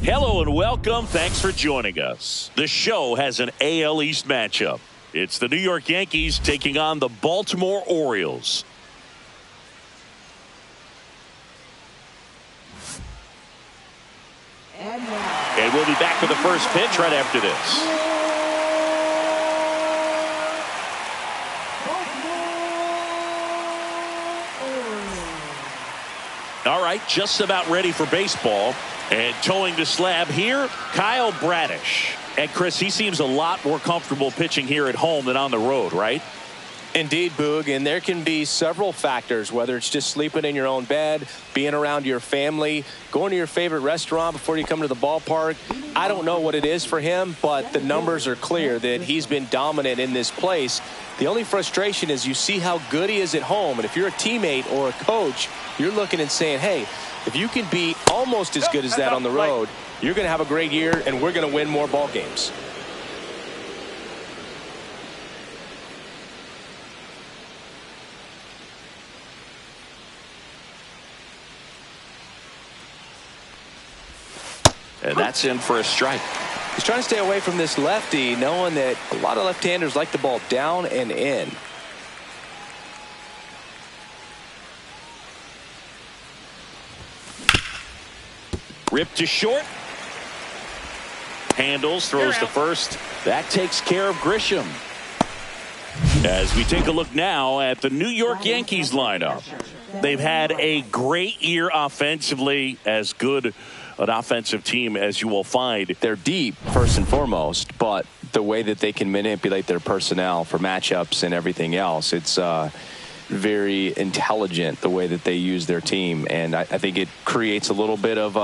Hello and welcome. Thanks for joining us. The show has an AL East matchup. It's the New York Yankees taking on the Baltimore Orioles. And we'll be back with the first pitch right after this. All right, just about ready for baseball. And towing the slab here, Kyle Bradish. And Chris, he seems a lot more comfortable pitching here at home than on the road, right? Indeed, Boog, and there can be several factors, whether it's just sleeping in your own bed, being around your family, going to your favorite restaurant before you come to the ballpark. I don't know what it is for him, but the numbers are clear that he's been dominant in this place. The only frustration is you see how good he is at home, and if you're a teammate or a coach, you're looking and saying, hey, if you can be almost as good as that on the road, you're going to have a great year, and we're going to win more ball games. And that's in for a strike. He's trying to stay away from this lefty, knowing that a lot of left-handers like the ball down and in. Ripped to short. Handles, throws to first. That takes care of Grisham. As we take a look now at the New York Yankees lineup. They've had a great year offensively, as good an offensive team as you will find. They're deep, first and foremost, but the way that they can manipulate their personnel for matchups and everything else, it's very intelligent the way that they use their team, and I think it creates a little bit of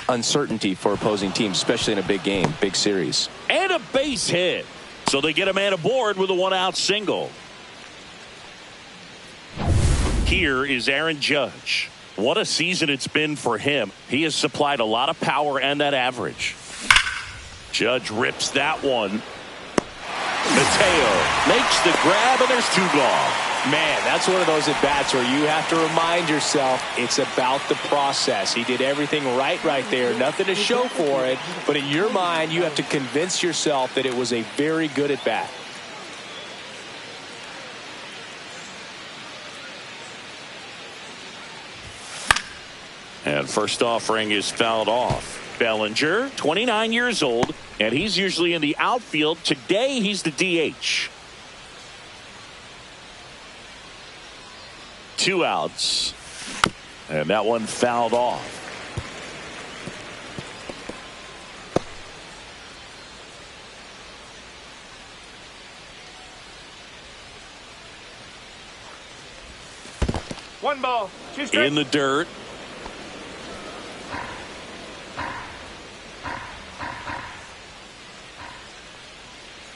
uncertainty for opposing teams, especially in a big game, big series. And a base hit. So they get a man aboard with a one-out single. Here is Aaron Judge. What a season it's been for him. He has supplied a lot of power and that average. Judge rips that one. Mateo makes the grab, and there's two gone. Man, that's one of those at-bats where you have to remind yourself it's about the process. He did everything right there. Nothing to show for it. But in your mind, you have to convince yourself that it was a very good at-bat. And first offering is fouled off. Bellinger, 29 years old, and he's usually in the outfield. Today, he's the DH. 2 outs. And that one fouled off. One ball, 2 strikes. In the dirt.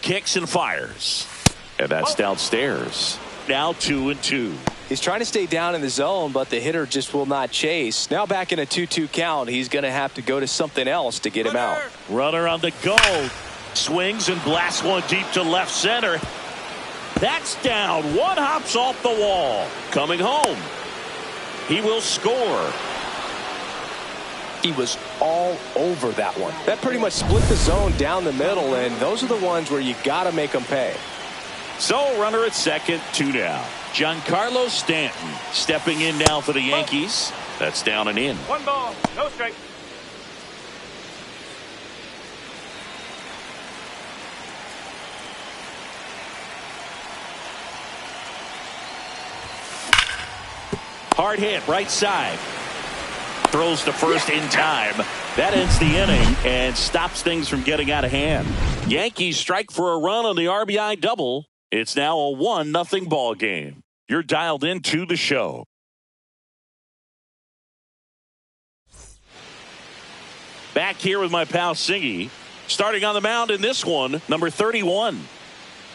Kicks and fires. And that's downstairs. Now 2-2. He's trying to stay down in the zone, but the hitter just will not chase. Now back in a 2-2 count, he's going to have to go to something else to get him out. Runner on the go. Swings and blasts one deep to left center. That's down. One hops off the wall. Coming home. He will score. He was all over that one. That pretty much split the zone down the middle, and those are the ones where you got to make them pay. So runner at second, 2 down. Giancarlo Stanton stepping in now for the Yankees. That's down and in. 1 ball, no strike. Hard hit, right side. Throws to first in time. That ends the inning and stops things from getting out of hand. Yankees strike for a run on the RBI double. It's now a 1-0 ball game. You're dialed into the show. Back here with my pal Singy. Starting on the mound in this one, number 31.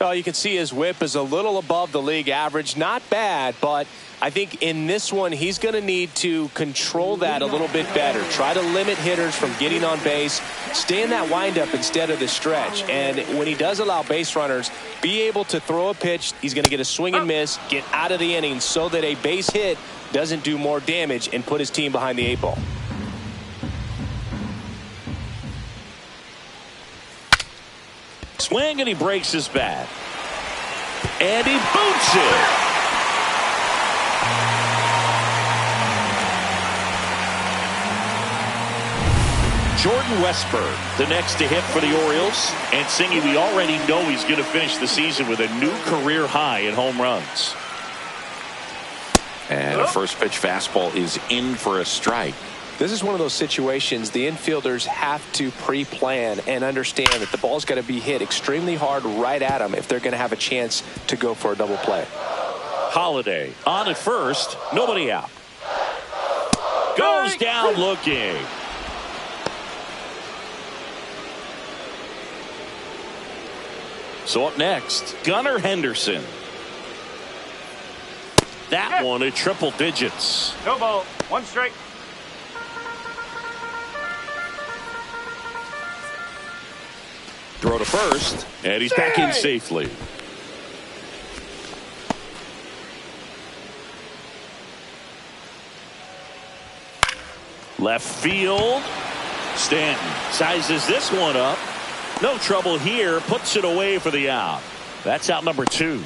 Well, you can see his whip is a little above the league average. Not bad, but I think in this one, he's going to need to control that a little bit better. Try to limit hitters from getting on base. Stay in that windup instead of the stretch. And when he does allow base runners, be able to throw a pitch. He's going to get a swing and miss, get out of the inning so that a base hit doesn't do more damage and put his team behind the 8 ball. swing, and he breaks his bat. And he boots it. Jordan Westburg, the next to hit for the Orioles. And Singy, we already know he's going to finish the season with a new career high in home runs. And a first pitch fastball is in for a strike. This is one of those situations the infielders have to pre-plan and understand that the ball's got to be hit extremely hard right at them if they're going to have a chance to go for a double play. Holiday on at first, nobody out. Goes down looking. So up next, Gunnar Henderson. That one at triple digits. No ball. 1 strike. Throw to first, and he's back in safely. Left field. Stanton sizes this one up. No trouble here. Puts it away for the out. That's out number 2.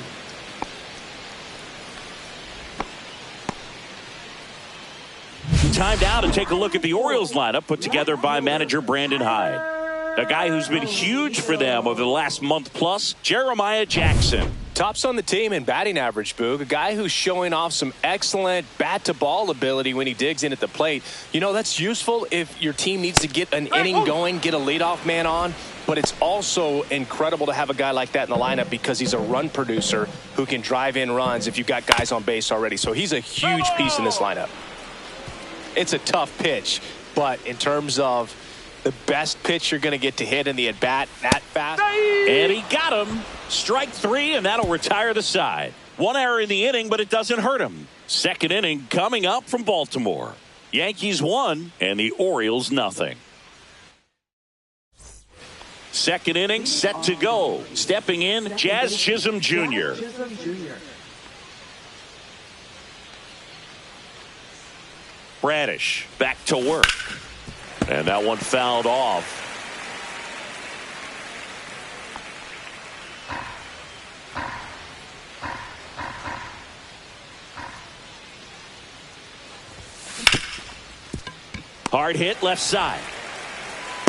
Time now to take a look at the Orioles lineup put together by manager Brandon Hyde. A guy who's been huge for them over the last month plus, Jeremiah Jackson. Tops on the team in batting average, Boog. A guy who's showing off some excellent bat-to-ball ability when he digs in at the plate. You know, that's useful if your team needs to get an inning going, get a leadoff man on. But it's also incredible to have a guy like that in the lineup because he's a run producer who can drive in runs if you've got guys on base already. So he's a huge piece in this lineup. It's a tough pitch, but in terms of the best pitch you're going to get to hit in the at-bat that fast. And he got him. Strike 3, and that'll retire the side. 1 error in the inning, but it doesn't hurt him. Second inning coming up from Baltimore. Yankees 1 and the Orioles nothing. Second inning set to go. Stepping in, Jazz Chisholm Jr. Bradish back to work. And that one fouled off. Hard hit left side.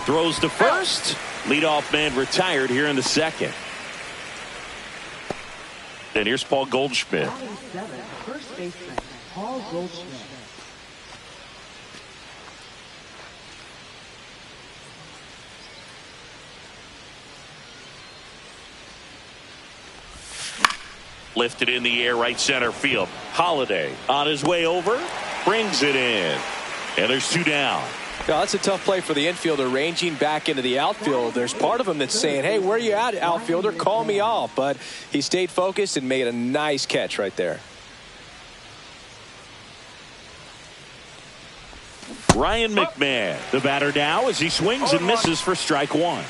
Throws to first. Leadoff man retired here in the second. And here's Paul Goldschmidt. First baseman, Paul Goldschmidt. Lifted in the air, right center field. Holiday on his way over, brings it in. And there's 2 down. Yeah, that's a tough play for the infielder ranging back into the outfield. There's part of him that's saying, hey, where you at, outfielder? Call me off. But he stayed focused and made a nice catch right there. Ryan McMahon, the batter now as he swings and misses for strike 1.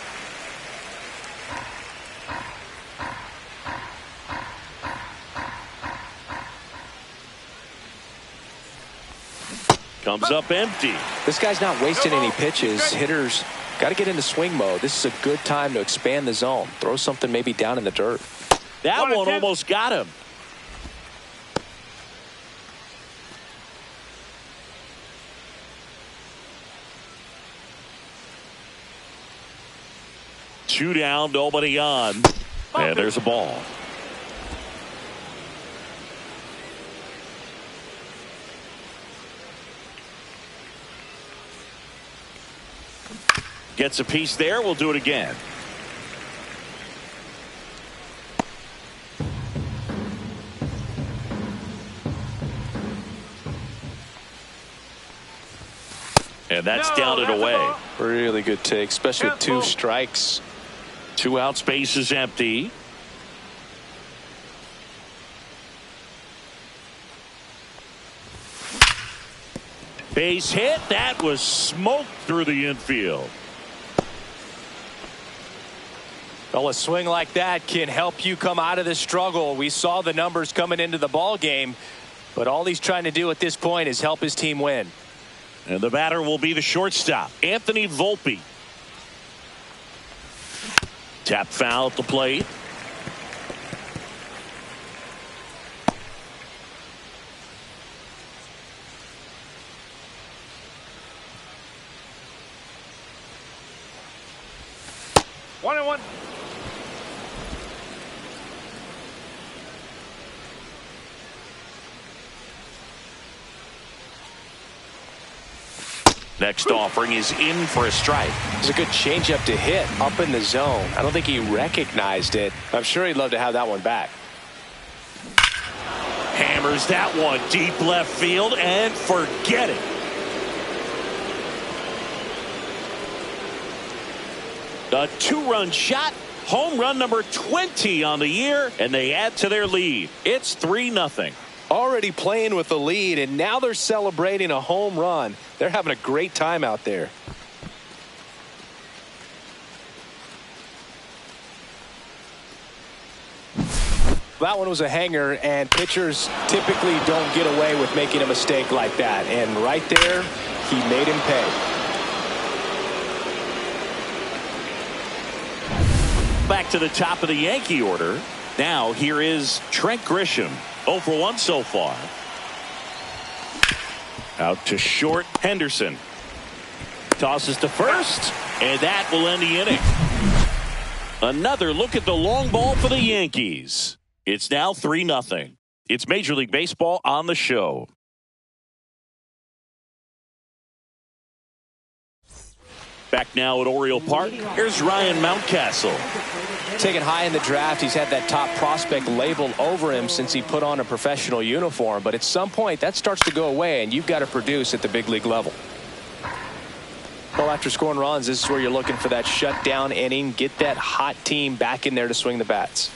Comes up empty. This guy's not wasting any pitches. Hitters got to get into swing mode. This is a good time to expand the zone. Throw something maybe down in the dirt. That one almost got him. Two down, nobody on. And there's a ball. Gets a piece there. We'll do it again. And that's down and away. Really good take, especially with 2 strikes. 2 out, space is empty. Base hit. That was smoked through the infield. Well, a swing like that can help you come out of this struggle. We saw the numbers coming into the ball game, but all he's trying to do at this point is help his team win. And the batter will be the shortstop, Anthony Volpe. Tap foul at the plate. One and one. Next offering is in for a strike. It's a good changeup to hit up in the zone. I don't think he recognized it. I'm sure he'd love to have that one back. Hammers that one deep left field and forget it. A two-run shot, home run number 20 on the year, and they add to their lead. It's 3-0. Already playing with the lead, and now they're celebrating a home run. They're having a great time out there. That one was a hanger, and pitchers typically don't get away with making a mistake like that. And right there, he made him pay. Back to the top of the Yankee order. Now here is Trent Grisham. 0 for 1 so far. Out to short, Henderson. Tosses to first, and that will end the inning. Another look at the long ball for the Yankees. It's now 3-0. It's Major League Baseball on the show. Back now at Oriole Park. Here's Ryan Mountcastle. Taken high in the draft, he's had that top prospect label over him since he put on a professional uniform. But at some point, that starts to go away, and you've got to produce at the big league level. Well, after scoring runs, this is where you're looking for that shutdown inning. Get that hot team back in there to swing the bats.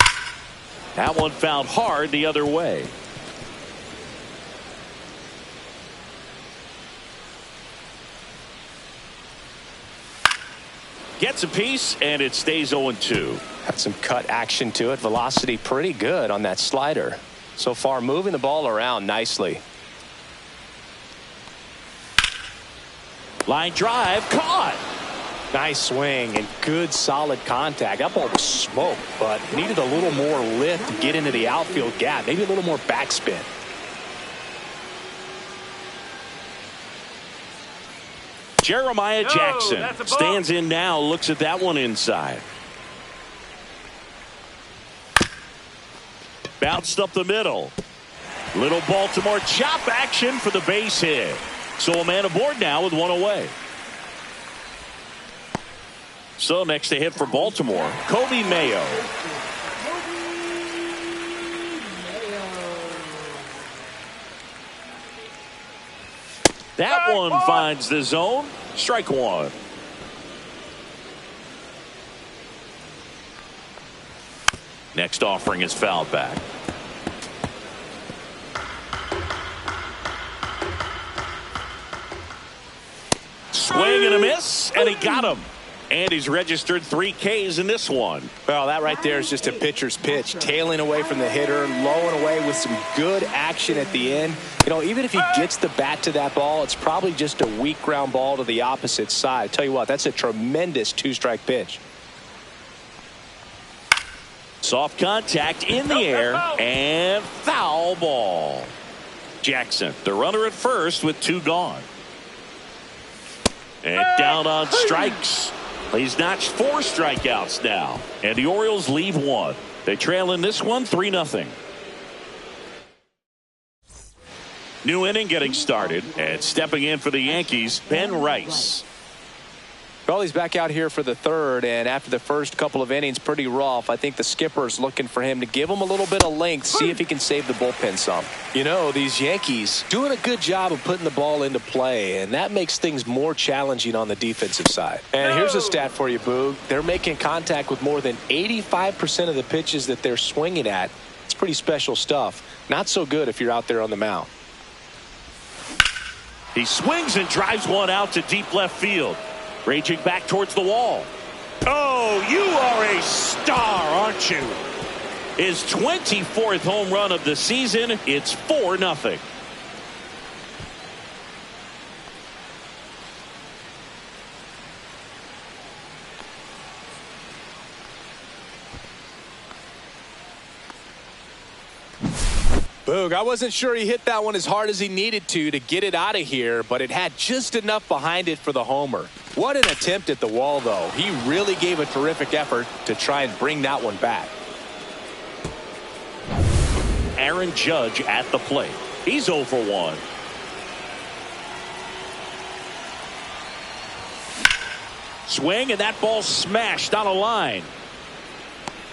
That one fouled hard the other way. Gets a piece, and it stays 0-2. Got some cut action to it. Velocity pretty good on that slider. So far, moving the ball around nicely. Line drive, caught. Nice swing and good solid contact. That ball was smoked, but needed a little more lift to get into the outfield gap. Maybe a little more backspin. Jeremiah Jackson that's a ball. stands in now, looks at that one inside. Bounced up the middle. Little Baltimore chop action for the base hit. So a man aboard now with one away. So next to hit for Baltimore, Kobe Mayo. That one finds the zone. Strike one. Next offering is fouled back. Swing and a miss, and he got him. And he's registered 3 Ks in this one. Well, that right there is just a pitcher's pitch. Tailing away from the hitter, lowing away with some good action at the end. You know, even if he gets the bat to that ball, it's probably just a weak ground ball to the opposite side. Tell you what, that's a tremendous 2-strike pitch. Soft contact in the air, and foul ball. Jackson, the runner at first with 2 gone. And down on strikes. He's notched 4 strikeouts now. And the Orioles leave 1. They trail in this one 3-0. New inning getting started. And stepping in for the Yankees, Ben Rice. Well, he's back out here for the third, and after the first couple of innings, pretty rough. I think the skipper's looking for him to give him a little bit of length, see if he can save the bullpen some. You know, these Yankees doing a good job of putting the ball into play, and that makes things more challenging on the defensive side. And here's a stat for you, Boog. They're making contact with more than 85% of the pitches that they're swinging at. It's pretty special stuff. Not so good if you're out there on the mound. He swings and drives one out to deep left field. Raging back towards the wall. Oh, you are a star, aren't you? His 24th home run of the season. It's 4-0. Boog, I wasn't sure he hit that one as hard as he needed to get it out of here, but it had just enough behind it for the homer. What an attempt at the wall, though. He really gave a terrific effort to try and bring that one back. Aaron Judge at the plate. He's 0 for 1. Swing, and that ball smashed on a line.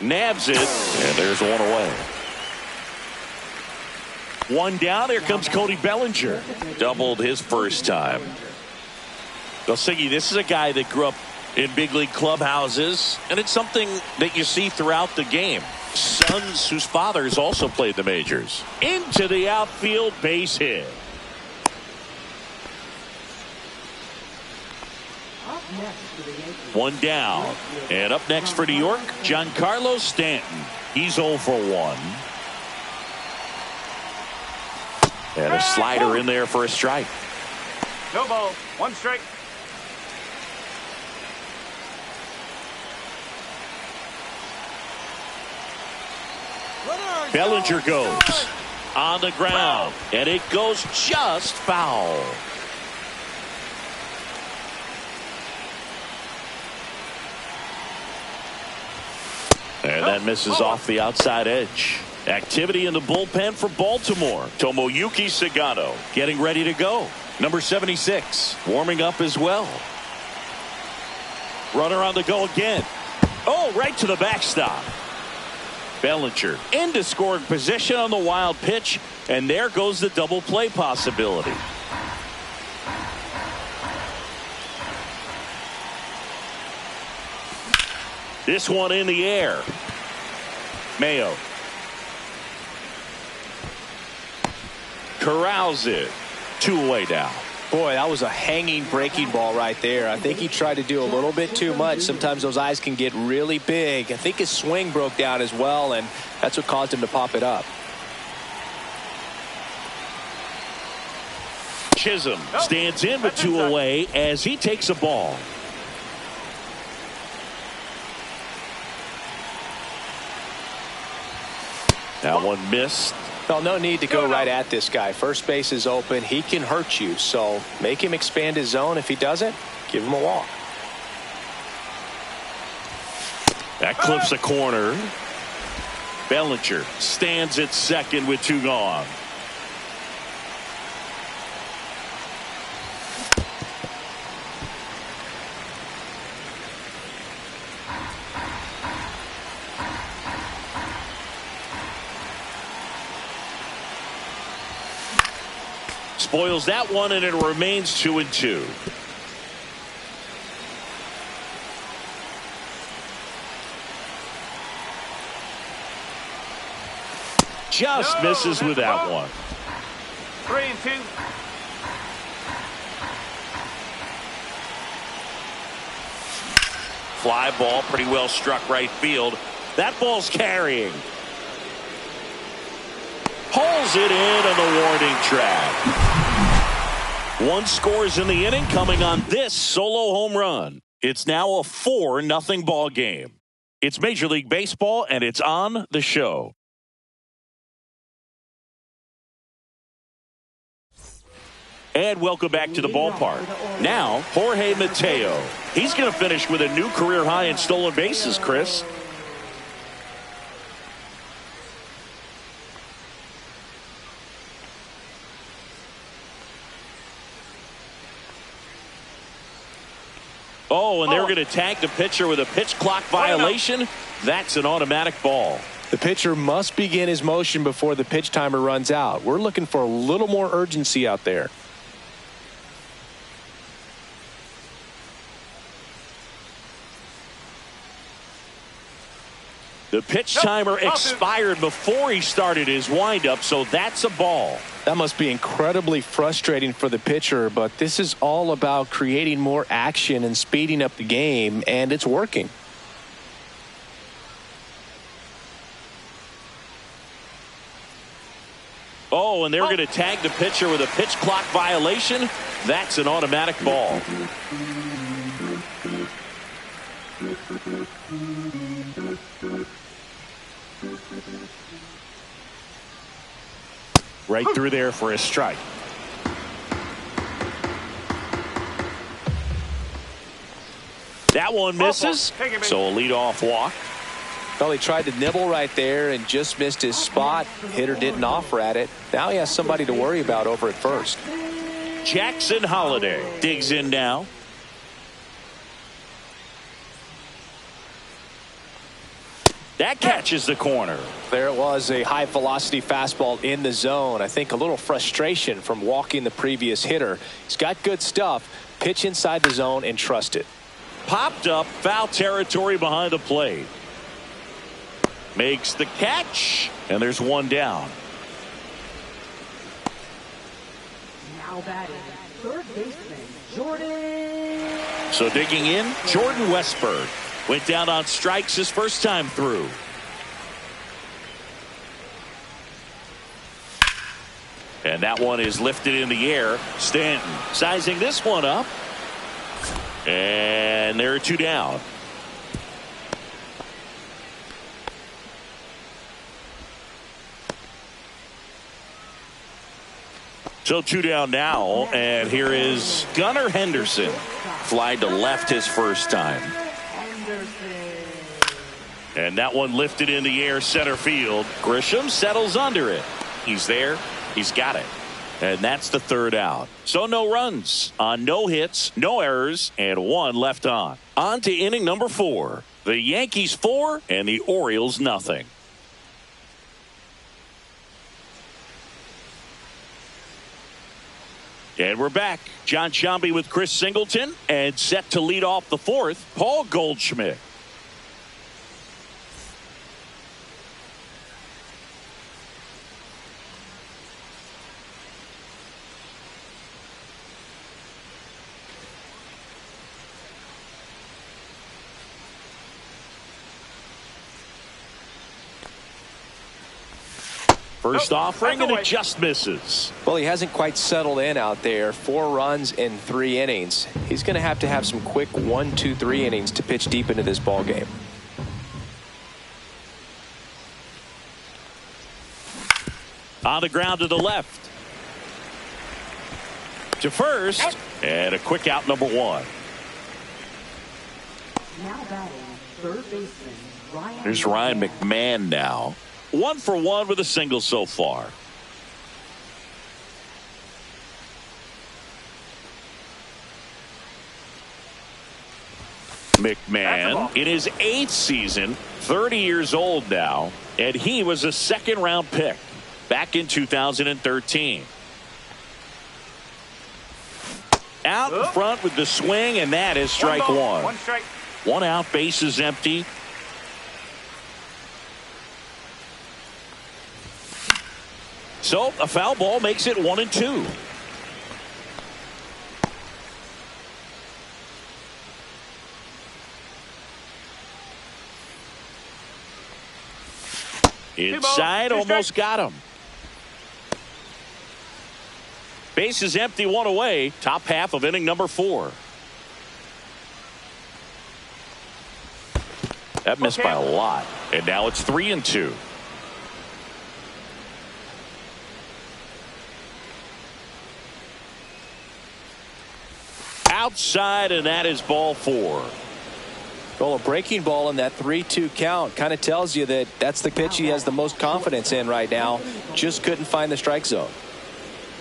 Nabs it, and there's one away. One down. Here comes Cody Bellinger. Doubled his first time. Siggy, this is a guy that grew up in big league clubhouses, and it's something that you see throughout the game. Sons whose fathers also played the majors. Into the outfield, base hit. One down. And up next for New York, Giancarlo Stanton. He's 0 for 1. And a slider in there for a strike. No ball. 1 strike. Bellinger goes on the ground, and it goes just foul. And that misses off the outside edge. Activity in the bullpen for Baltimore. Tomoyuki Sagano getting ready to go. Number 76 warming up as well. Runner on the go again. Oh, right to the backstop. Bellinger into scoring position on the wild pitch, and there goes the double play possibility. This one in the air. Mayo corrals it. 2 away now. Boy, that was a hanging breaking ball right there. I think he tried to do a little bit too much. Sometimes those eyes can get really big. I think his swing broke down as well, and that's what caused him to pop it up. Chisholm stands in with 2 away as he takes a ball. That one missed. Well, no need to go right at this guy. First base is open. He can hurt you, so make him expand his zone. If he doesn't, give him a walk. That clips a corner. Bellinger stands at second with 2 gone. Spoils that one, and it remains 2-2. Just misses with that one. 3-2. Fly ball, pretty well struck right field. That ball's carrying. Pulls it in on the warning track. 1 scores in the inning, coming on this solo home run. It's now a 4-0 ball game. It's Major League Baseball, and it's on the show. And welcome back to the ballpark. Now, Jorge Mateo. He's going to finish with a new career high in stolen bases, Chris. Oh, and they're going to tag the pitcher with a pitch clock violation. That's an automatic ball. The pitcher must begin his motion before the pitch timer runs out. We're looking for a little more urgency out there. The pitch timer expired before he started his windup, so that's a ball. That must be incredibly frustrating for the pitcher, but this is all about creating more action and speeding up the game, and it's working. Oh, and they're going to tag the pitcher with a pitch clock violation. That's an automatic ball. Right through there for a strike. That one misses, so a leadoff walk. Well, he tried to nibble right there and just missed his spot. Hitter didn't offer at it. Now he has somebody to worry about over at first. Jackson Holliday digs in now. That catches the corner. There it was, a high velocity fastball in the zone. I think a little frustration from walking the previous hitter. He's got good stuff. Pitch inside the zone and trust it. Popped up, foul territory behind the plate. Makes the catch, and there's one down. Now batting, third baseman, Jordan. So digging in, Jordan Westburg. Went down on strikes his first time through. And that one is lifted in the air. Stanton sizing this one up. And there are two down. So two down now, and here is Gunnar Henderson. Fly to left his first time. And that one lifted in the air center field. Grisham settles under it. He's there. He's got it. And that's the third out. So no runs on no hits, no errors, and one left on. On to inning number 4. The Yankees 4 and the Orioles nothing. And we're back. John Sciambi with Chris Singleton, and set to lead off the 4th, Paul Goldschmidt. First offering, and it just misses. Well, he hasn't quite settled in out there. 4 runs in 3 innings. He's going to have some quick 1, 2, 3 innings to pitch deep into this ball game. On the ground to the left. To first, and a quick out, number 1. Now batting, third baseman, Ryan. Here's Ryan McMahon now. 1 for 1 with a single so far. McMahon in his 8th season, 30 years old now, and he was a second-round pick back in 2013. Out in front with the swing, and that is strike 1. 1 strike. 1 out, bases empty. So a foul ball makes it 1-2. Inside, almost got him. Base is empty, 1 away. Top half of inning number 4. That missed by a lot. And now it's 3-2. Outside, and that is ball 4. Well, a breaking ball in that 3-2 count kind of tells you that that's the pitch he has the most confidence in right now. Just couldn't find the strike zone.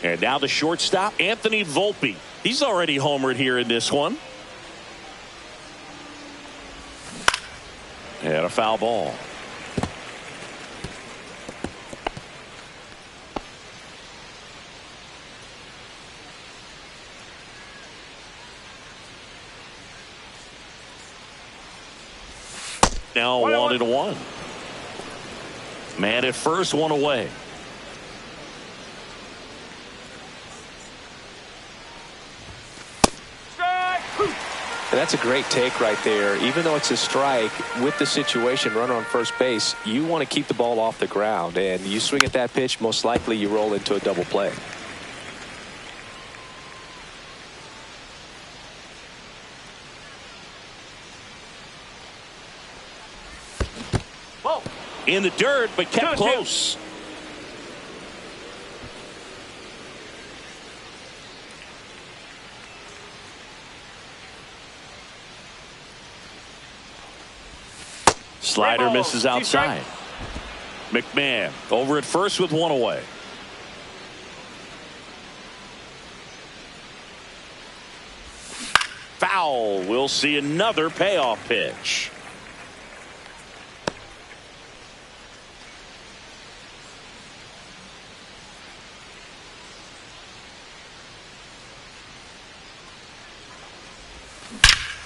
And now the shortstop, Anthony Volpe. He's already homered here in this one. And a foul ball. Now 1-1. Man at first, 1 away. And that's a great take right there. Even though it's a strike, with the situation, runner on first base, you want to keep the ball off the ground. And you swing at that pitch, most likely you roll into a double play. In the dirt, but kept close. Slider balls, misses 2 outside. strikes. McMahon over at first with 1 away. Foul. We'll see another payoff pitch.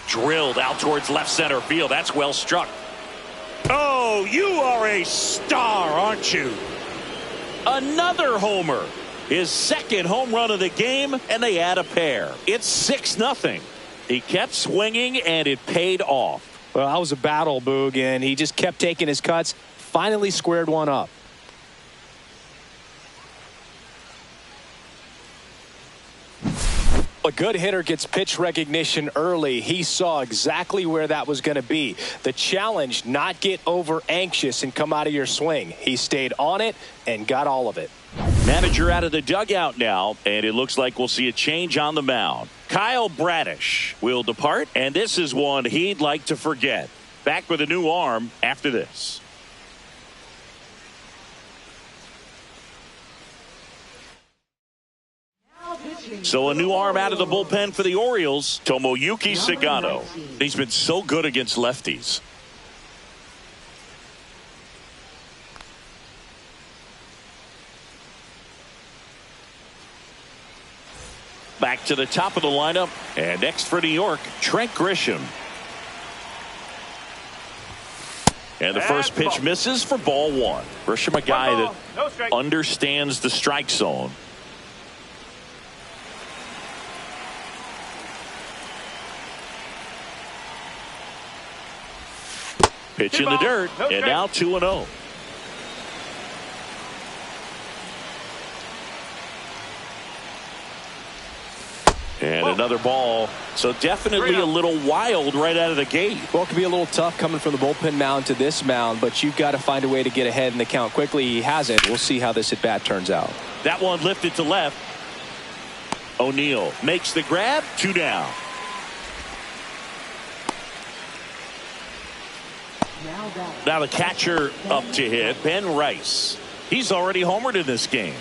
Drilled out towards left center field. That's well struck. Oh, you are a star, aren't you? Another homer. His second home run of the game, and they add a pair. It's 6-0. He kept swinging, and it paid off. Well, that was a battle, Boog, and he just kept taking his cuts. Finally squared one up. A good hitter gets pitch recognition early. He saw exactly where that was going to be. The challenge, not get over anxious and come out of your swing. He stayed on it and got all of it. Manager out of the dugout now, and it looks like we'll see a change on the mound. Kyle Bradish will depart, and this is one he'd like to forget. Back with a new arm after this. So a new arm out of the bullpen for the Orioles, Tomoyuki Sagano. He's been so good against lefties. Back to the top of the lineup, and next for New York, Trent Grisham. And the first pitch misses for ball 1. Grisham, a guy that understands the strike zone. Pitch in the dirt, and now 2-0. And another ball. So definitely a little wild right out of the gate. Well, it could be a little tough coming from the bullpen mound to this mound, but you've got to find a way to get ahead in the count quickly. He hasn't. We'll see how this at bat turns out. That one lifted to left. O'Neill makes the grab. 2 down. Now the catcher up to hit, Ben Rice. He's already homered in this game.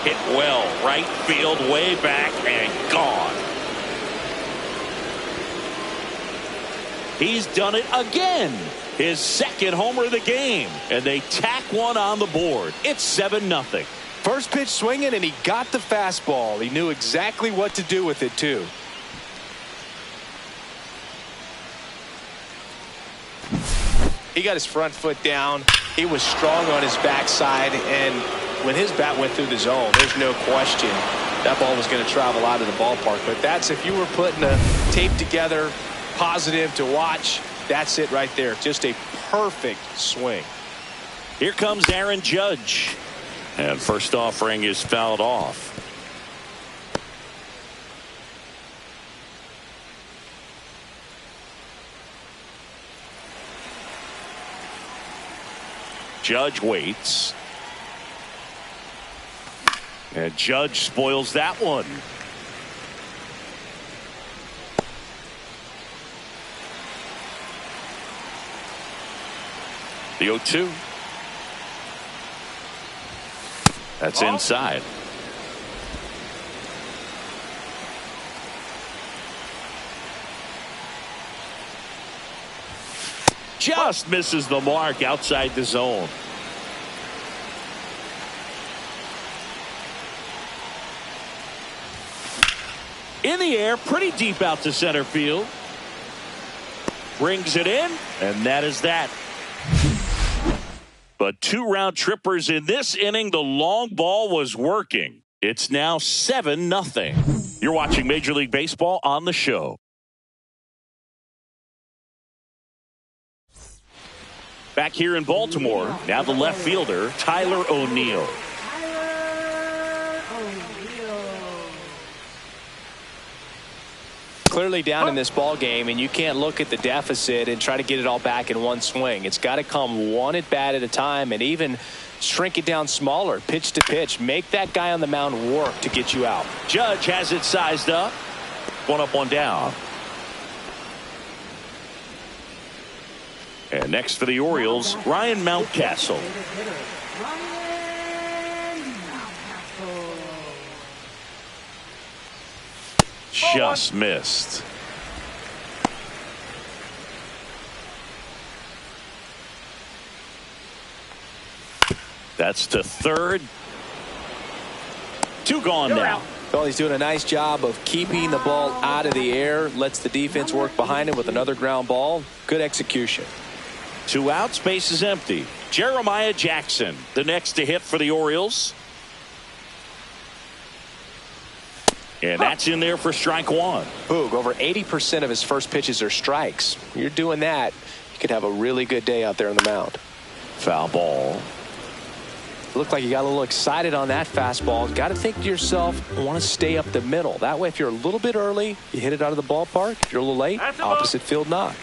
Hit well, right field, way back, and gone. He's done it again. His second homer of the game, and they tack one on the board. It's 7-0. First pitch swinging, and he got the fastball. He knew exactly what to do with it, too. He got his front foot down. He was strong on his backside, and when his bat went through the zone, there's no question that ball was going to travel out of the ballpark. But that's, if you were putting a tape together, positive to watch, that's it right there. Just a perfect swing. Here comes Aaron Judge. And first offering is fouled off. Judge waits. And Judge spoils that one. The 0-2. That's inside. Just misses the mark outside the zone. In the air, pretty deep out to center field. Brings it in, and that is that. But 2 round trippers in this inning. The long ball was working. It's now 7-0. You're watching Major League Baseball on the show. Back here in Baltimore, now the left fielder, Tyler O'Neill. Clearly down in this ball game, and you can't look at the deficit and try to get it all back in one swing. It's got to come one at bat at a time, and even Shrink it down smaller, pitch to pitch. Make that guy on the mound work to get you out. Judge has it sized up. One up, one down. And next for the Orioles, Ryan Mountcastle. Just missed. That's to third. Two gone now. Well, he's doing a nice job of keeping the ball out of the air. Lets the defense work behind him with another ground ball. Good execution. 2 outs, base is empty. Jeremiah Jackson, the next to hit for the Orioles. And that's in there for strike one. Boog, over 80% of his first pitches are strikes. You're doing that, you could have a really good day out there on the mound. Foul ball. Looked like you got a little excited on that fastball. Got to think to yourself, I want to stay up the middle. That way, if you're a little bit early, you hit it out of the ballpark. If you're a little late, opposite field knock.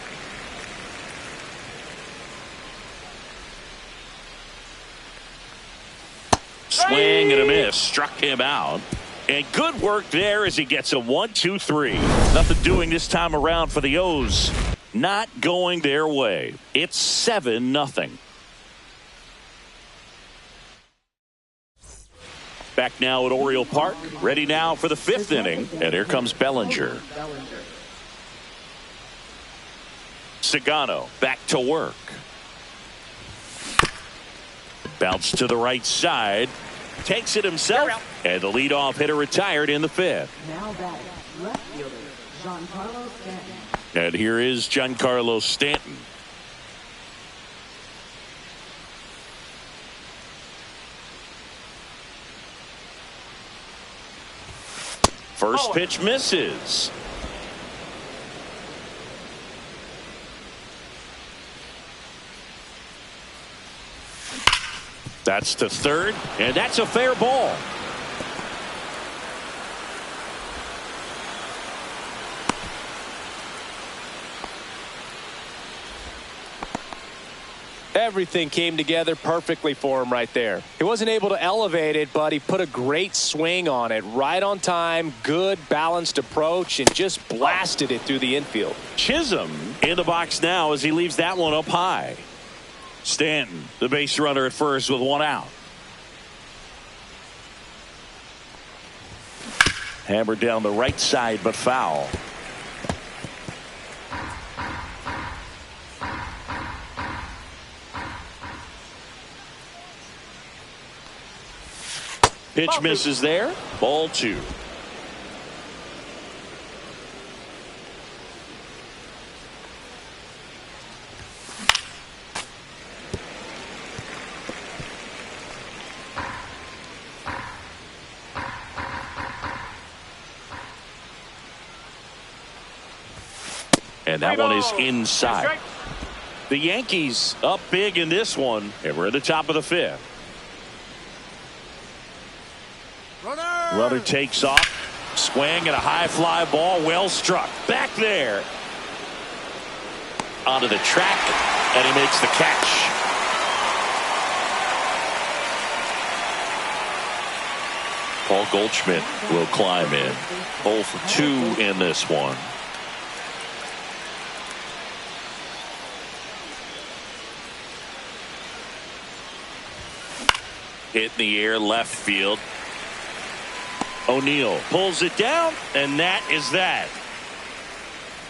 Swing and a miss. Struck him out. And good work there as he gets a 1-2-3. Nothing doing this time around for the O's. Not going their way. It's 7-0. Back now at Oriole Park. Ready now for the 5th inning. And here comes Bellinger. Sagano back to work. Bounce to the right side. Takes it himself. And the leadoff hitter retired in the 5th. Now batting, left fielder, Giancarlo Stanton. And here is Giancarlo Stanton. First pitch misses. That's to third, and that's a fair ball. Everything came together perfectly for him right there. He wasn't able to elevate it, but he put a great swing on it. Right on time, good balanced approach, and just blasted it through the infield. Chisholm in the box now as he leaves that one up high. Stanton, the base runner at first with 1 out. Hammered down the right side, but foul. Pitch misses there. Ball 2. And that one is inside. The Yankees up big in this one, and we're at the top of the 5th. Runner takes off. Swing and a high fly ball. Well struck. Back there. Onto the track. And he makes the catch. Paul Goldschmidt will climb in. 0 for 2 in this one. Hit in the air left field. O'Neill pulls it down, and that is that.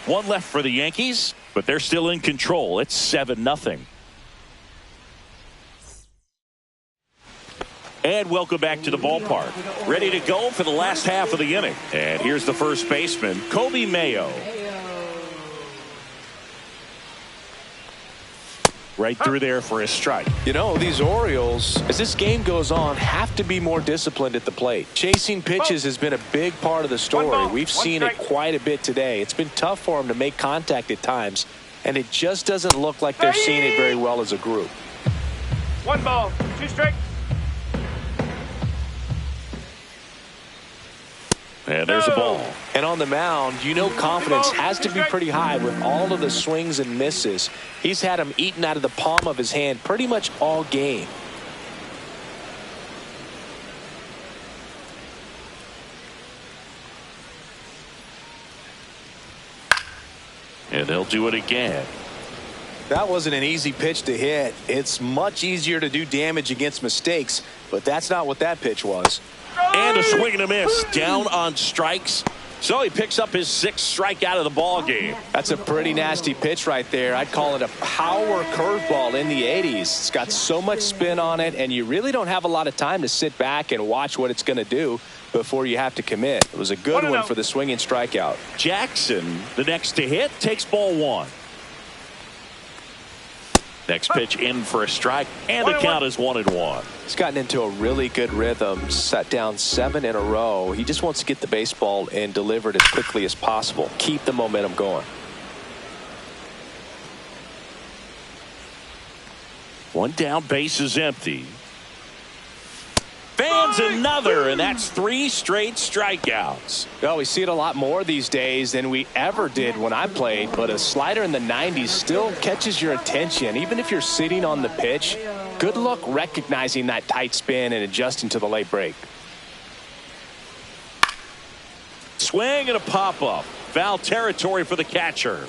1 left for the Yankees, but they're still in control. It's 7-0. And welcome back to the ballpark. Ready to go for the last half of the inning. And here's the first baseman, Kobe Mayo. Right through there for a strike. You know, these Orioles, as this game goes on, have to be more disciplined at the plate. Chasing pitches has been a big part of the story. We've seen it quite a bit today. It's been tough for them to make contact at times, and it just doesn't look like they're seeing it very well as a group. 1 ball, 2 strikes. And there's a ball. And on the mound, you know confidence has to be pretty high with all of the swings and misses. He's had them eaten out of the palm of his hand pretty much all game. And they'll do it again. That wasn't an easy pitch to hit. It's much easier to do damage against mistakes, but that's not what that pitch was. And a swing and a miss. Down on strikes. So he picks up his 6th strikeout of the ball game. That's a pretty nasty pitch right there. I'd call it a power curveball in the 80s. It's got so much spin on it, and you really don't have a lot of time to sit back and watch what it's going to do before you have to commit. It was a good one for the swinging strikeout. Jackson, the next to hit, takes ball 1. Next pitch in for a strike, and the count is 1-1. He's gotten into a really good rhythm, set down 7 in a row. He just wants to get the baseball and deliver it as quickly as possible. Keep the momentum going. 1 down, base is empty. Fans another, and that's 3 straight strikeouts. Well, we see it a lot more these days than we ever did when I played, but a slider in the 90s still catches your attention. Even if you're sitting on the pitch, good luck recognizing that tight spin and adjusting to the late break. Swing and a pop-up. Foul territory for the catcher.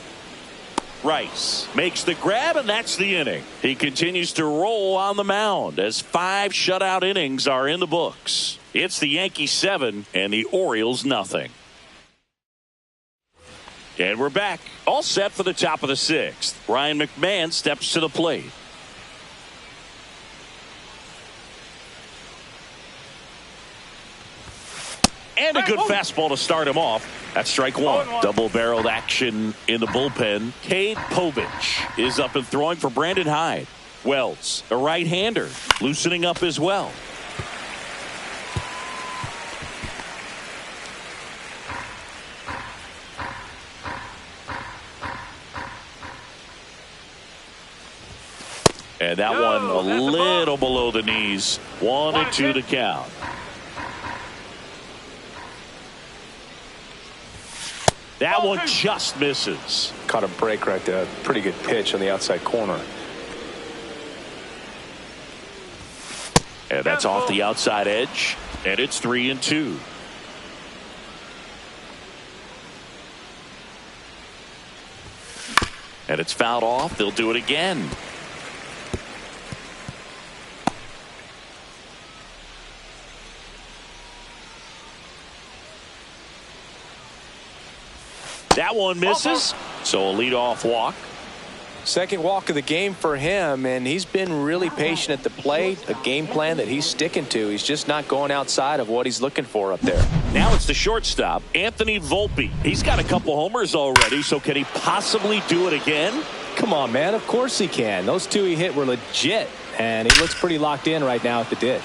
Rice makes the grab, and that's the inning. He continues to roll on the mound as 5 shutout innings are in the books. It's the Yankees 7 and the Orioles nothing. And we're back. All set for the top of the 6th. Ryan McMahon steps to the plate. And a good fastball to start him off. That's strike 1. Double-barreled action in the bullpen. Cade Povich is up and throwing for Brandon Hyde. Wells, a right-hander, loosening up as well. And that one a little below the knees. 1-2 to count. That one just misses. Caught a break right there. Pretty good pitch on the outside corner. And that's off the outside edge. And it's 3-2. And it's fouled off. They'll do it again. That one misses. So a leadoff walk. Second walk of the game for him, and he's been really patient at the plate. A game plan that he's sticking to. He's just not going outside of what he's looking for up there. Now it's the shortstop, Anthony Volpe. He's got a couple homers already, so can he possibly do it again? Come on, man. Of course he can. Those 2 he hit were legit, and he looks pretty locked in right now at the dish.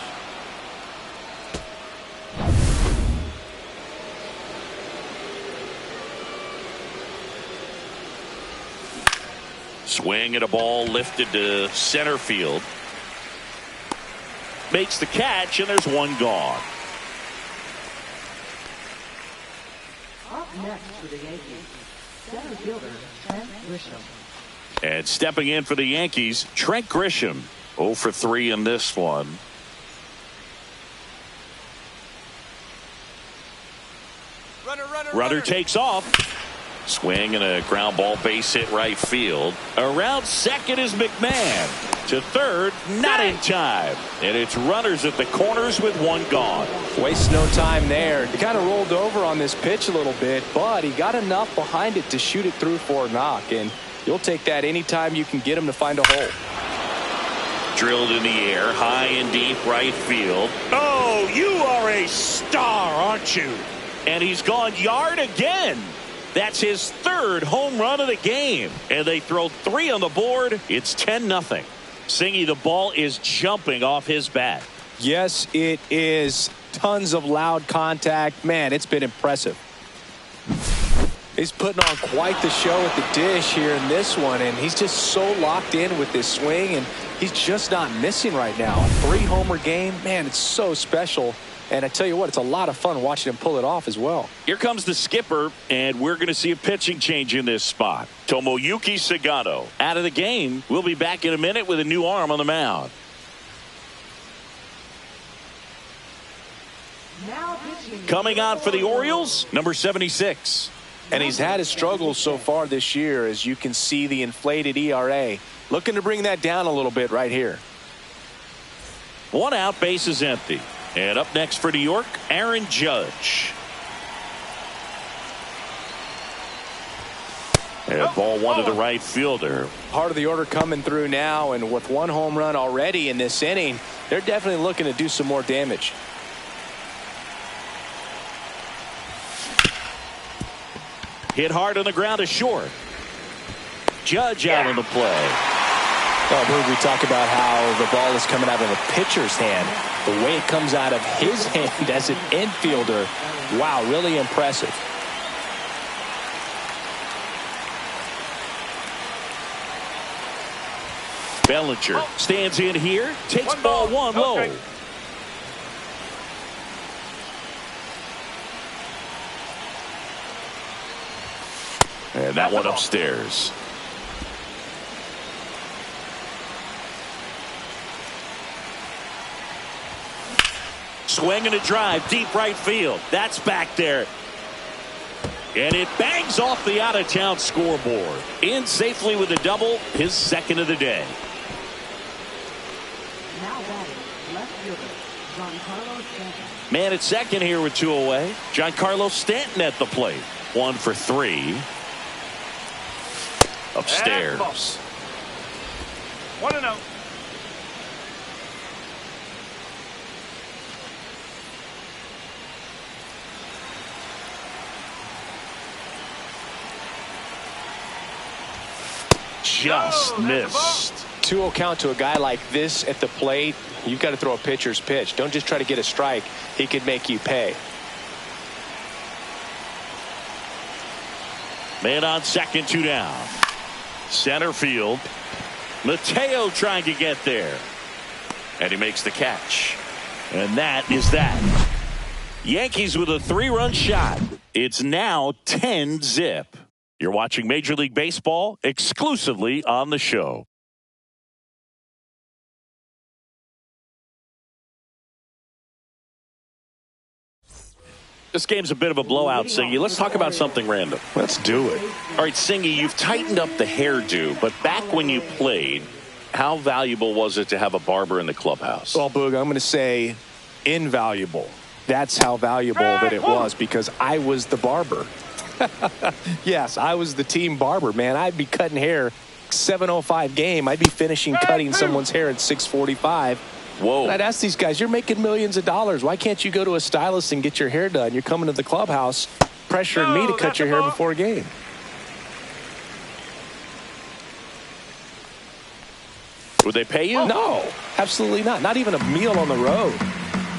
Swing at a ball lifted to center field. Makes the catch, and there's one gone. Up next for the Yankees, center fielder Trent Grisham. And stepping in for the Yankees, Trent Grisham. 0 for 3 in this one. Runner takes off. Swing and a ground ball, base hit right field. Around second is McMahon. To third, not in time. And it's runners at the corners with one gone. Wastes no time there. He kind of rolled over on this pitch a little bit, but he got enough behind it to shoot it through for a knock. And you'll take that anytime you can get him to find a hole. Drilled in the air, high and deep right field. Oh, you are a star, aren't you? And he's gone yard again. That's his 3rd home run of the game. And they throw 3 on the board. It's 10-0. Singy, the ball is jumping off his bat. Yes, it is. Tons of loud contact. Man, it's been impressive. He's putting on quite the show at the dish here in this one, and he's just so locked in with this swing, and he's just not missing right now. A 3-homer game, man, it's so special. And I tell you what, it's a lot of fun watching him pull it off as well. Here comes the skipper, and we're going to see a pitching change in this spot. Tomoyuki Sagano out of the game. We'll be back in a minute with a new arm on the mound. Coming on for the Orioles, number 76. And he's had his struggles so far this year, as you can see the inflated ERA. Looking to bring that down a little bit right here. 1 out, base is empty. And up next for New York, Aaron Judge. And ball 1 to the right fielder. Part of the order coming through now, and with 1 home run already in this inning, they're definitely looking to do some more damage. Hit hard on the ground to short. Judge out on the play. Well, we talk about how the ball is coming out of a pitcher's hand. The way it comes out of his hand as an infielder, wow, really impressive. Bellinger stands in here, takes ball 1 low. Okay. And that one upstairs. Swing and a drive, deep right field. That's back there. And it bangs off the out-of-town scoreboard. In safely with a double, his 2nd of the day. Now batting, left fielder, Giancarlo Stanton. Man at second here with 2 away. Giancarlo Stanton at the plate. 1 for 3. Upstairs. 1-0. Just missed. 2-0 count to a guy like this at the plate. You've got to throw a pitcher's pitch. Don't just try to get a strike. He could make you pay. Man on second, 2 down. Center field. Mateo trying to get there. And he makes the catch. And that is that. Yankees with a 3-run shot. It's now 10-0. You're watching Major League Baseball exclusively on the show. This game's a bit of a blowout, Singy. Let's talk about something random. Let's do it. All right, Singy, you've tightened up the hairdo, but back when you played, how valuable was it to have a barber in the clubhouse? Well, Boog, I'm going to say invaluable. That's how valuable that it was, because I was the barber. Yes, I was the team barber, man. I'd be cutting hair 7:05 game. I'd be finishing cutting someone's hair at 6:45. Whoa. And I'd ask these guys, you're making millions of dollars. Why can't you go to a stylist and get your hair done? You're coming to the clubhouse pressuring me to cut your hair before a game. Would they pay you? No, absolutely not. Not even a meal on the road.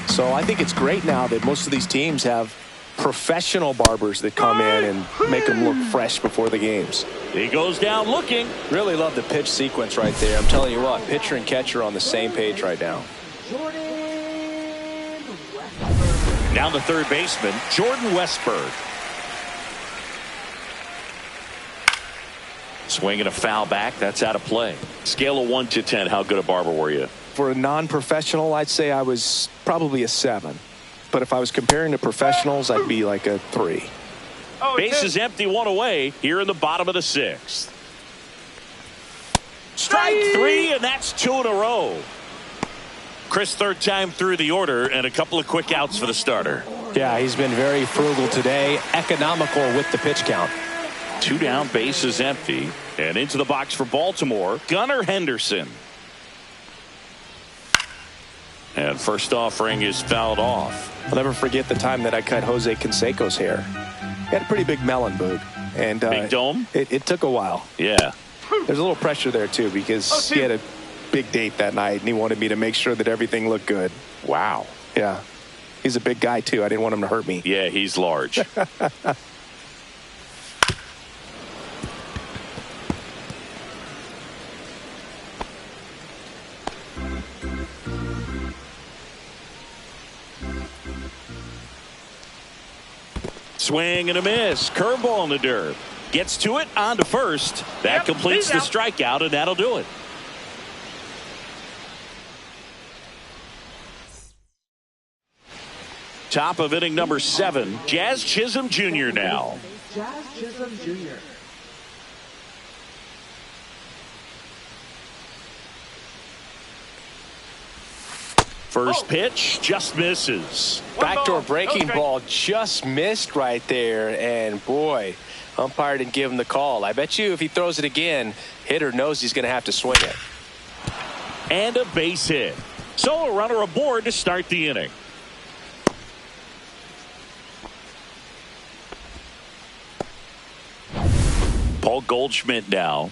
So I think it's great now that most of these teams have professional barbers that come in and make them look fresh before the games. He goes down looking. Really love the pitch sequence right there. I'm telling you what, pitcher and catcher on the same page right now. Jordan Westburg. Down the third baseman, Jordan Westburg. Swinging a foul back. That's out of play. Scale of 1 to 10. How good a barber were you? For a non-professional, I'd say I was probably a 7. But if I was comparing to professionals, I'd be like a 3. Base is empty, 1 away here in the bottom of the 6th. Strike 3, and that's 2 in a row. Chris, 3rd time through the order, and a couple of quick outs for the starter. Yeah, he's been very frugal today, economical with the pitch count. 2 down, base is empty, and into the box for Baltimore, Gunnar Henderson. And first offering is fouled off. I'll never forget the time that I cut Jose Canseco's hair. He had a pretty big melon, Boog. And Big dome? It took a while. Yeah. There's a little pressure there, too, because he had a big date that night, and he wanted me to make sure that everything looked good. Wow. Yeah. He's a big guy, too. I didn't want him to hurt me. Yeah, he's large. Swing and a miss. Curveball in the dirt. Gets to it, on to first. That completes the strikeout, and that'll do it. Top of inning number 7. Jazz Chisholm Jr. now. Jazz Chisholm Jr. First pitch just misses. Backdoor breaking ball just missed right there. And boy, umpire didn't give him the call. I bet you if he throws it again, hitter knows he's going to have to swing it. And a base hit. So a runner aboard to start the inning. Paul Goldschmidt now.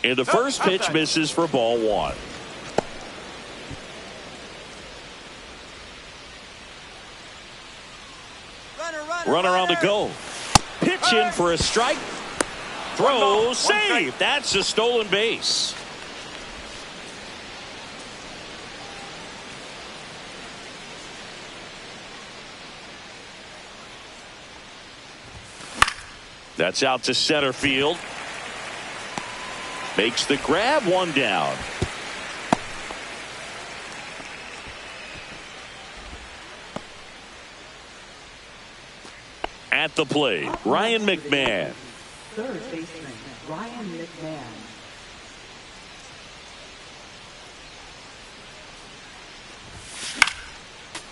And the first pitch misses for ball one. Runner on the go. Pitch in for a strike. Throw, save. That's a stolen base. That's out to center field. Makes the grab, one down. At the plate, Ryan McMahon. Third baseman, Ryan McMahon.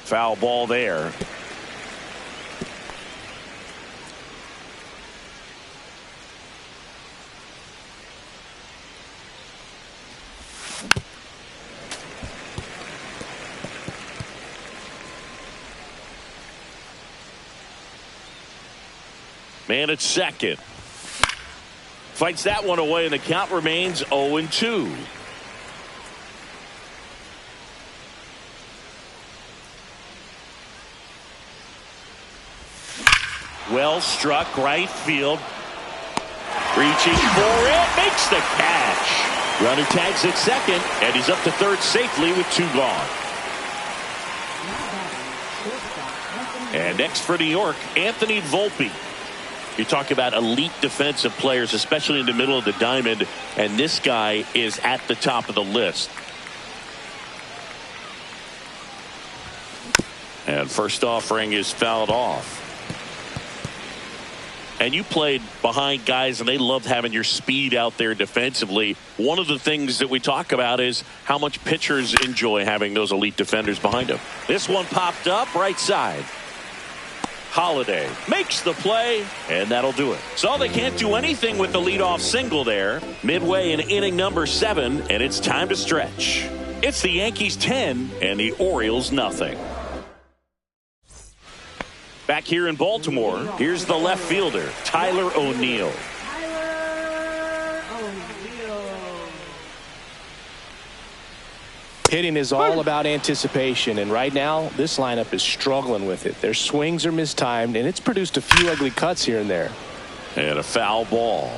Foul ball there. Man at second. Fights that one away, and the count remains 0-2. Well struck right field. Reaching for it. Makes the catch. Runner tags at second, and he's up to third safely with two gone. And next for New York, Anthony Volpe. You talk about elite defensive players, especially in the middle of the diamond, and this guy is at the top of the list. And first offering is fouled off. And you played behind guys, and they loved having your speed out there defensively. One of the things that we talk about is how much pitchers enjoy having those elite defenders behind them. This one popped up right side. Holiday makes the play, and that'll do it. So they can't do anything with the leadoff single there. Midway in inning number 7, and it's time to stretch. It's the Yankees 10 and the Orioles nothing. Back here in Baltimore, here's the left fielder, Tyler O'Neill. Hitting is all about anticipation, and right now this lineup is struggling with it. Their swings are mistimed, and it's produced a few ugly cuts here and there. And a foul ball.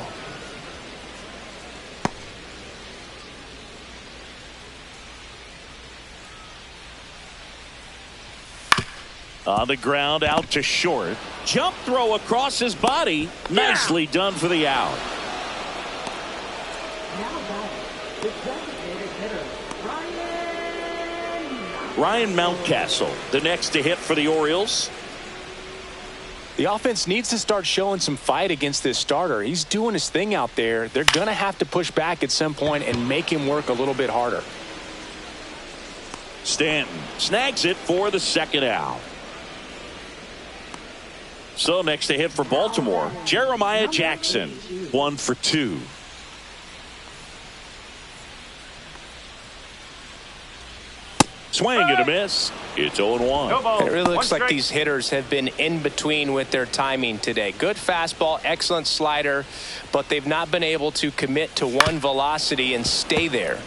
On the ground, out to short. Jump throw across his body. Nicely done for the out. Ryan Mountcastle, the next to hit for the Orioles. The offense needs to start showing some fight against this starter. He's doing his thing out there. They're going to have to push back at some point and make him work a little bit harder. Stanton snags it for the second out. So next to hit for Baltimore, Jeremiah Jackson, 1 for 2. Swing and a miss. It's 0-1. It really looks like these hitters have been in between with their timing today. Good fastball, excellent slider, but they've not been able to commit to one velocity and stay there.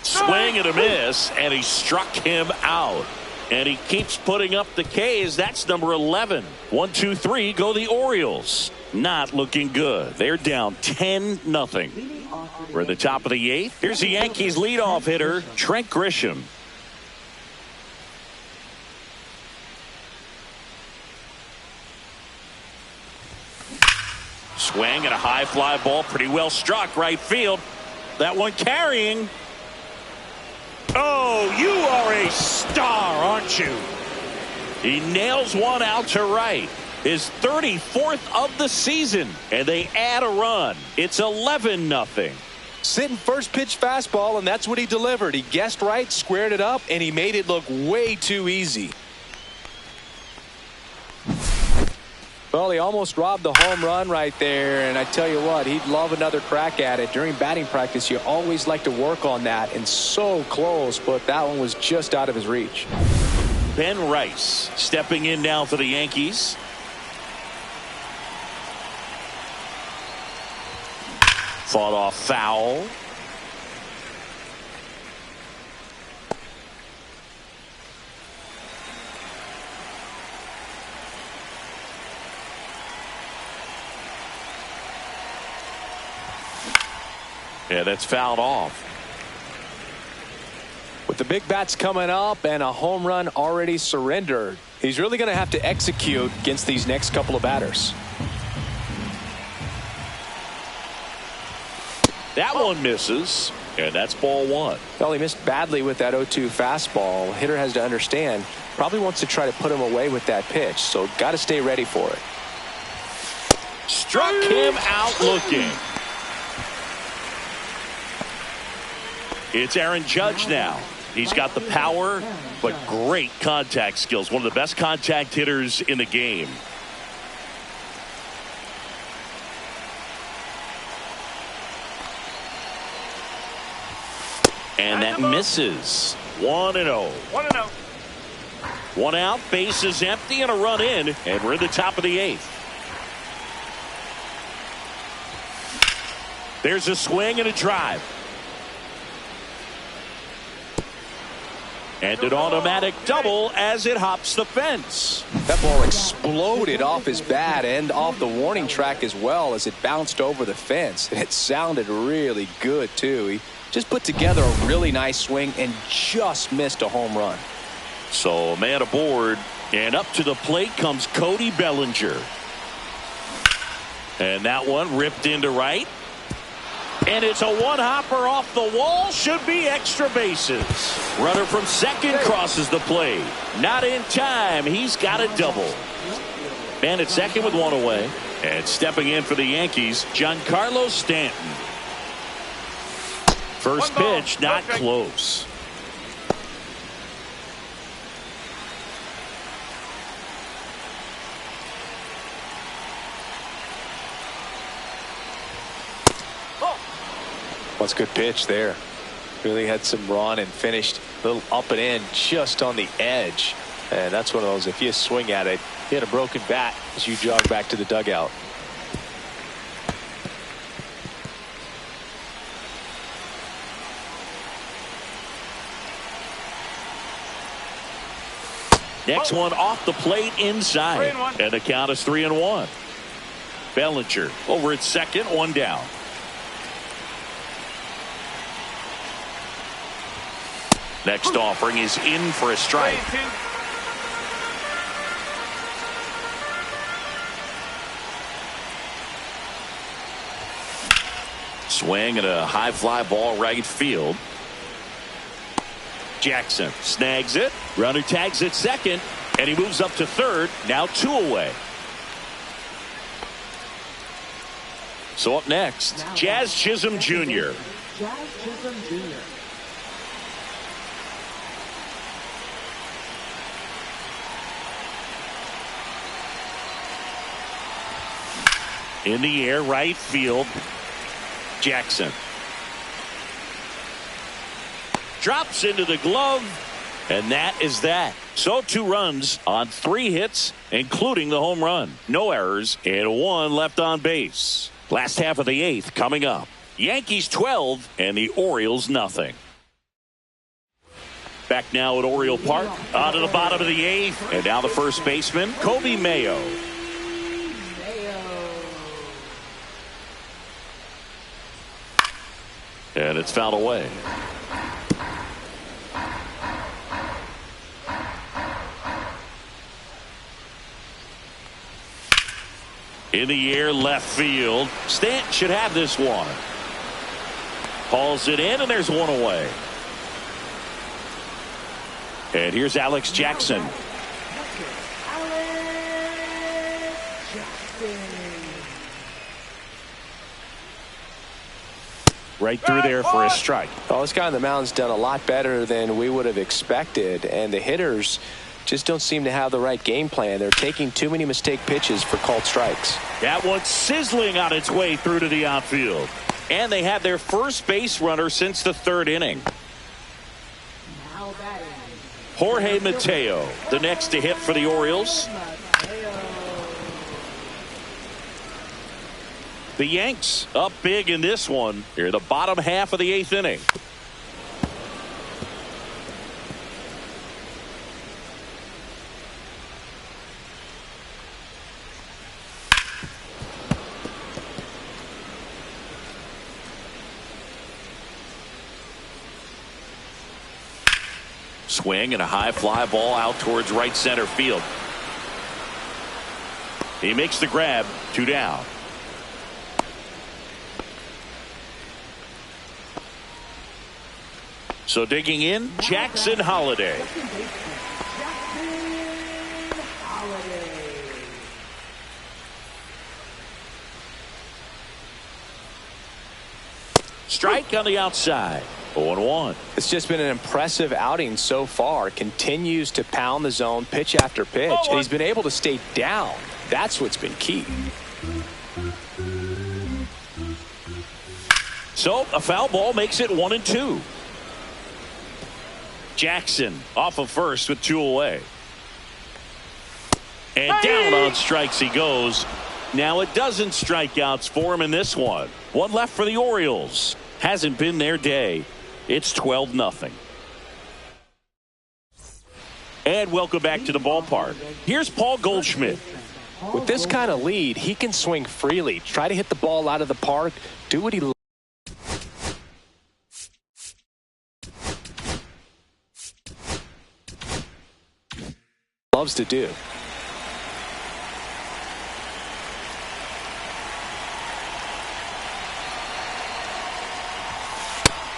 Swing and a miss, and he struck him out. And he keeps putting up the K's. That's number 11. 1, 2, 3 go the Orioles. Not looking good. They're down 10-0. We're at the top of the 8th. Here's the Yankees leadoff hitter, Trent Grisham. Swing and a high fly ball, pretty well struck right field. That one carrying. Oh, you are a star, aren't you? He nails one out to right. His 34th of the season, and they add a run. It's 11-0. Sitting first pitch fastball, and that's what he delivered. He guessed right, squared it up, and he made it look way too easy. Well, he almost robbed the home run right there, and I tell you what, he'd love another crack at it. During batting practice, you always like to work on that, and so close, but that one was just out of his reach. Ben Rice stepping in now for the Yankees. Fought off foul. Yeah, that's fouled off. With the big bats coming up and a home run already surrendered, he's really going to have to execute against these next couple of batters. That one misses, and that's ball one. Well, he missed badly with that 0-2 fastball. Hitter has to understand, probably wants to try to put him away with that pitch, so got to stay ready for it. Struck him out looking. It's Aaron Judge now. He's got the power, but great contact skills. One of the best contact hitters in the game. And that misses. 1-0. 1-0. One out, base is empty, and a run in, and we're in the top of the 8th. There's a swing and a drive. And an automatic double as it hops the fence. That ball exploded off his bat and off the warning track as well as it bounced over the fence. It sounded really good, too. He just put together a really nice swing and just missed a home run. So a man aboard, and up to the plate comes Cody Bellinger. And that one ripped into right. And it's a one-hopper off the wall. Should be extra bases. Runner from second crosses the plate. Not in time. He's got a double. Man at second with one away. And stepping in for the Yankees, Giancarlo Stanton. First pitch, not close. What's a good pitch there. Really had some run and finished a little up and in just on the edge. And that's one of those, if you swing at it, you had a broken bat as you jog back to the dugout. Next one off the plate inside. And the count is 3-1. Bellinger over at second, one down. Next offering is in for a strike. Swing and a high fly ball right field. Jackson snags it. Runner tags at second, and he moves up to third. Now 2 away. So up next, Jazz Chisholm Jr. Jazz Chisholm Jr. In the air, right field. Jackson drops into the glove, and that is that. So 2 runs on 3 hits, including the home run. No errors, and 1 left on base. Last half of the 8th coming up. Yankees 12 and the Orioles nothing. Back now at Oriole Park, on to the bottom of the 8th, and now the first baseman, Kobe Mayo. And it's fouled away. In the air, left field. Stanton should have this one. Hauls it in, and there's one away. And here's Alex Jackson. Right through there for a strike. Well, this guy on the mound's done a lot better than we would have expected, and the hitters just don't seem to have the right game plan. They're taking too many mistake pitches for called strikes. That one's sizzling on its way through to the outfield. And they had their first base runner since the third inning. Jorge Mateo, the next to hit for the Orioles. The Yanks up big in this one. Here, the bottom half of the eighth inning. Swing and a high fly ball out towards right center field. He makes the grab. 2 down. So digging in, Jackson Holiday. Strike on the outside. 0-1. It's just been an impressive outing so far. Continues to pound the zone pitch after pitch. And he's been able to stay down. That's what's been key. So a foul ball makes it 1-2. Jackson off of first with 2 away. And down on strikes he goes. Now a dozen strikeouts for him in this one. One left for the Orioles. Hasn't been their day. It's 12-0. And welcome back to the ballpark. Here's Paul Goldschmidt. With this kind of lead, he can swing freely. Try to hit the ball out of the park. Do what he loves to do.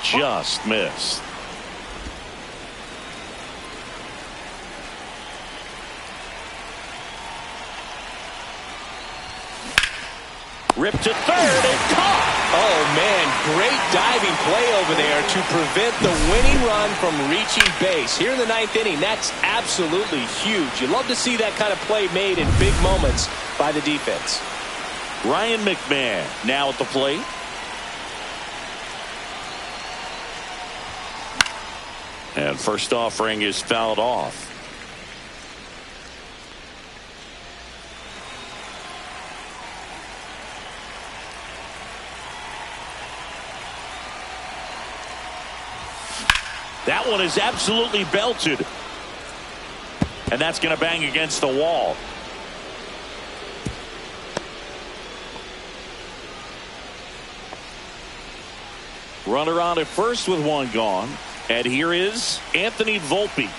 Just missed. Ripped to third and caught. Oh, man, great diving play over there to prevent the winning run from reaching base. Here in the 9th inning, that's absolutely huge. You love to see that kind of play made in big moments by the defense. Ryan McMahon now at the plate. And first offering is fouled off. That one is absolutely belted. And that's going to bang against the wall. Runner on at first with one gone. And here is Anthony Volpe.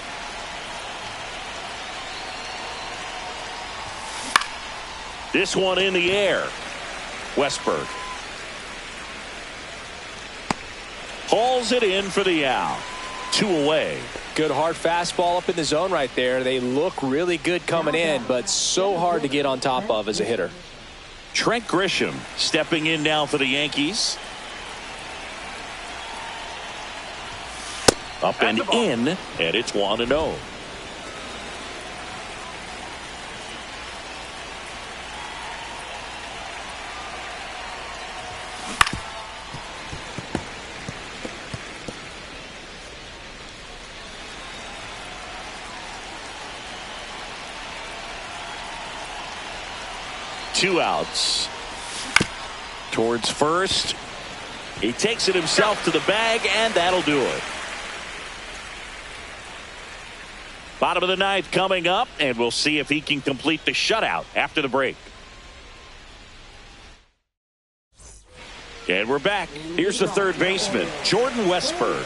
This one in the air. Westberg hauls it in for the out. 2 away. Good hard fastball up in the zone right there. They look really good coming in, but so hard to get on top of as a hitter. Trent Grisham stepping in now for the Yankees. Up and in, and it's 1-0. Two outs. Towards first. He takes it himself to the bag, and that'll do it. Bottom of the 9th coming up, and we'll see if he can complete the shutout after the break. And we're back. Here's the third baseman, Jordan Westberg.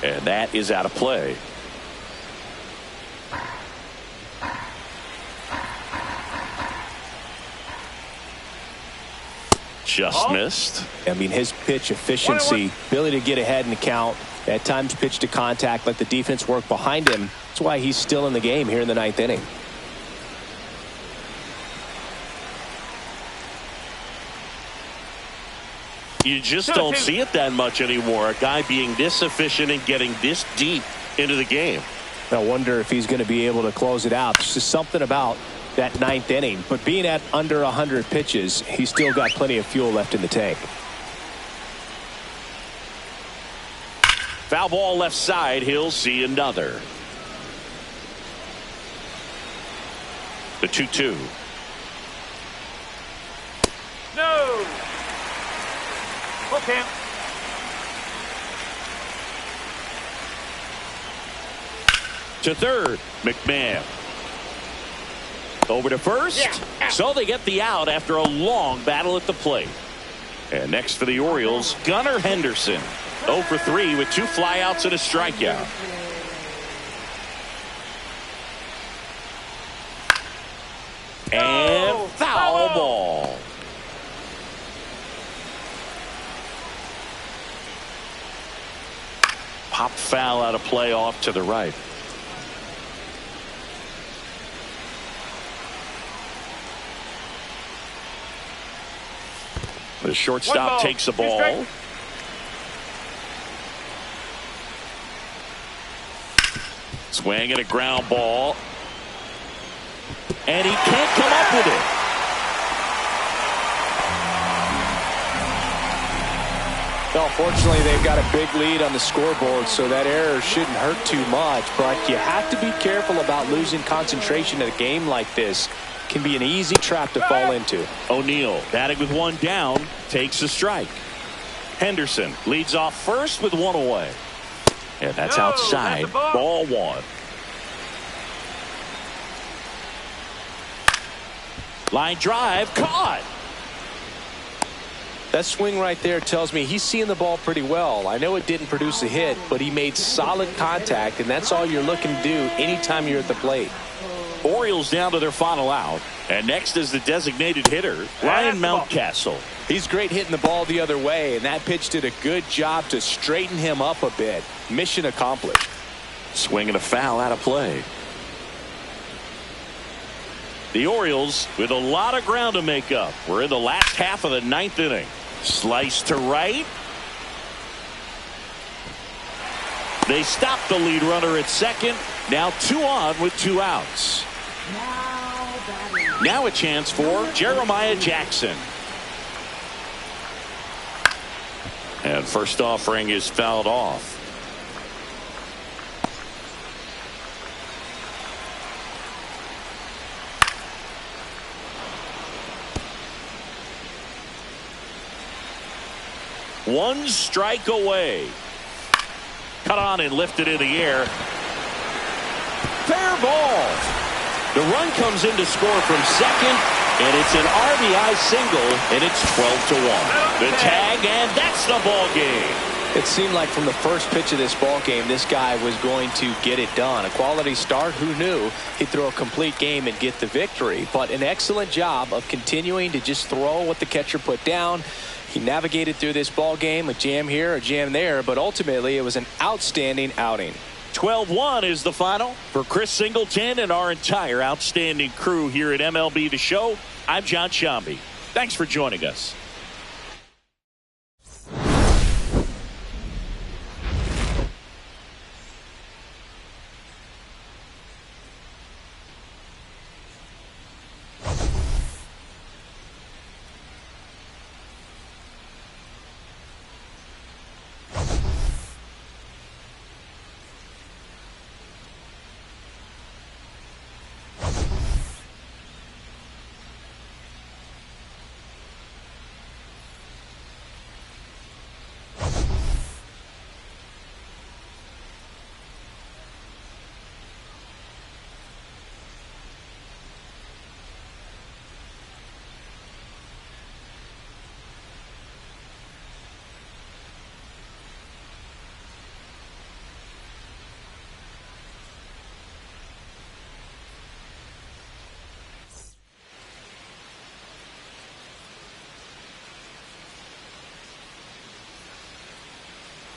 And that is out of play. Just missed. I mean, his pitch efficiency, ability to get ahead in the count, at times pitch to contact, let the defense work behind him. That's why he's still in the game here in the 9th inning. You just don't see it that much anymore. A guy being this efficient and getting this deep into the game. I wonder if he's going to be able to close it out. There's just something about that 9th inning. But being at under 100 pitches, he's still got plenty of fuel left in the tank. Foul ball left side. He'll see another. The 2-2. No. Hook him. To third, McMahon. Over to first. So they get the out after a long battle at the plate. And next for the Orioles, Gunnar Henderson. 0 for 3 with 2 flyouts and a strikeout. And foul ball. Pop foul out of play off to the right. The shortstop takes the ball. Swing and a ground ball. And he can't come up with it. Well, fortunately, they've got a big lead on the scoreboard, so that error shouldn't hurt too much. But you have to be careful about losing concentration in a game like this. Can be an easy trap to fall into. O'Neill, batting with 1 down, takes a strike. Henderson leads off first with 1 away. And that's outside. Ball 1. Line drive, caught. That swing right there tells me he's seeing the ball pretty well. I know it didn't produce a hit, but he made solid contact, and that's all you're looking to do anytime you're at the plate. Orioles down to their final out. And next is the designated hitter, Ryan Mountcastle. He's great hitting the ball the other way, and that pitch did a good job to straighten him up a bit. Mission accomplished. Swing and a foul out of play. The Orioles with a lot of ground to make up. We're in the last half of the 9th inning. Slice to right. They stop the lead runner at second. Now 2 on with 2 outs. Now a chance for Jeremiah Jackson. And first offering is fouled off. One strike away. Cut on and lifted in the air. Fair ball. The run comes in to score from second, and it's an RBI single, and it's 12-1. The tag, and that's the ball game. It seemed like from the first pitch of this ball game, this guy was going to get it done. A quality start. Who knew he'd throw a complete game and get the victory? But an excellent job of continuing to just throw what the catcher put down. He navigated through this ball game, a jam here, a jam there, but ultimately it was an outstanding outing. 12-1 is the final. For Chris Singleton and our entire outstanding crew here at MLB The Show, I'm John Shambi. Thanks for joining us.